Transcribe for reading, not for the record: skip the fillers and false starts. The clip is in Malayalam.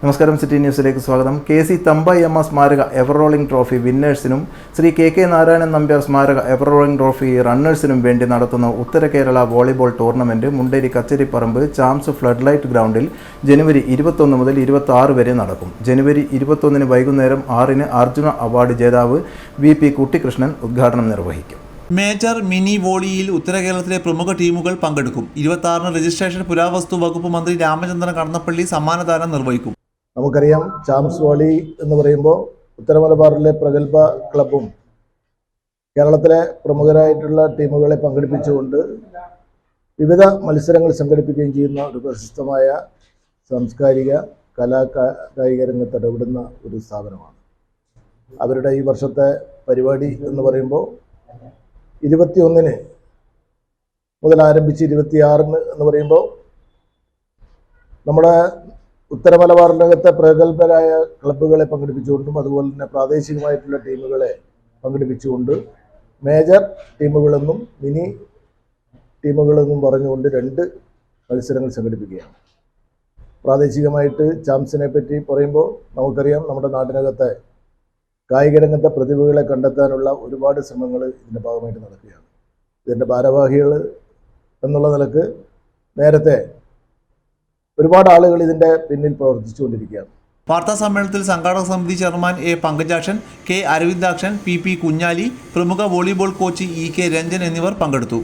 നമസ്കാരം, സിറ്റി ന്യൂസിലേക്ക് സ്വാഗതം. കെ.സി. തമ്പയ്യമ്മ സ്മാരക എവർ റോളിംഗ് ട്രോഫി വിന്നേഴ്സിനും ശ്രീ കെ നാരായണൻ നമ്പ്യാർ സ്മാരക എവർ റോളിംഗ് ട്രോഫി റണ്ണേഴ്സിനും വേണ്ടി നടത്തുന്ന ഉത്തര Kerala volleyball tournament Munderi Kacheriparamba Champs flood light ഗ്രൗണ്ടിൽ ജനുവരി 21 മുതൽ 26 വരെ നടക്കും. ജനുവരി 21 വൈകുന്നേരം 6 അർജുന അവാർഡ് ജേതാവ് വി.പി. കുട്ടിക്കൃഷ്ണൻ ഉദ്ഘാടനം നിർവഹിക്കും. മേജർ മിനി വോളിയിൽ ഉത്തര കേരളത്തിലെ പ്രമുഖ ടീമുകൾ പങ്കെടുക്കും. 26 രജിസ്ട്രേഷൻ പുരാവസ്തു വകുപ്പ് മന്ത്രി രാമചന്ദ്രൻ കടന്നപ്പള്ളി സമ്മാനദാനം നിർവഹിക്കും. നമുക്കറിയാം, ചാംസ് വോളി എന്ന് പറയുമ്പോൾ ഉത്തര മലബാറിലെ പ്രഗത്ഭ ക്ലബും കേരളത്തിലെ പ്രമുഖരായിട്ടുള്ള ടീമുകളെ പങ്കെടുപ്പിച്ചുകൊണ്ട് വിവിധ മത്സരങ്ങൾ സംഘടിപ്പിക്കുകയും ചെയ്യുന്ന ഒരു പ്രശസ്തമായ സാംസ്കാരിക കായിക രംഗത്ത് ഇടപെടുന്ന ഒരു സ്ഥാപനമാണ്. അവരുടെ ഈ വർഷത്തെ പരിപാടി എന്ന് പറയുമ്പോൾ 21 മുതൽ ആരംഭിച്ച് 26 എന്ന് പറയുമ്പോൾ നമ്മുടെ ഉത്തര മലബാറിനകത്തെ പ്രഗത്ഭരായ ക്ലബ്ബുകളെ പങ്കെടുപ്പിച്ചുകൊണ്ടും അതുപോലെ തന്നെ പ്രാദേശികമായിട്ടുള്ള ടീമുകളെ പങ്കെടുപ്പിച്ചുകൊണ്ട് മേജർ ടീമുകളെന്നും മിനി ടീമുകളെന്നും പറഞ്ഞുകൊണ്ട് 2 മത്സരങ്ങൾ സംഘടിപ്പിക്കുകയാണ്. പ്രാദേശികമായിട്ട് ചാംസിനെ പറ്റി പറയുമ്പോൾ നമുക്കറിയാം, നമ്മുടെ നാട്ടിനകത്തെ കായിക രംഗത്തെ പ്രതിഭകളെ കണ്ടെത്താനുള്ള ഒരുപാട് ശ്രമങ്ങൾ ഇതിൻ്റെ ഭാഗമായിട്ട് നടക്കുകയാണ്. ഇതിൻ്റെ ഭാരവാഹികൾ എന്നുള്ള നിലക്ക് നേരത്തെ ഒരുപാട് ആളുകൾ ഇതിൻ്റെ പിന്നിൽ പ്രവർത്തിച്ചുകൊണ്ടിരിക്കുകയാണ്. വാർത്താ സമ്മേളനത്തിൽ സംഘാടക സമിതി chairman A Pankajakshan, K Aravindakshan, P Kunhali, പ്രമുഖ volleyball coach E K Ranjan എന്നിവർ പങ്കെടുത്തു.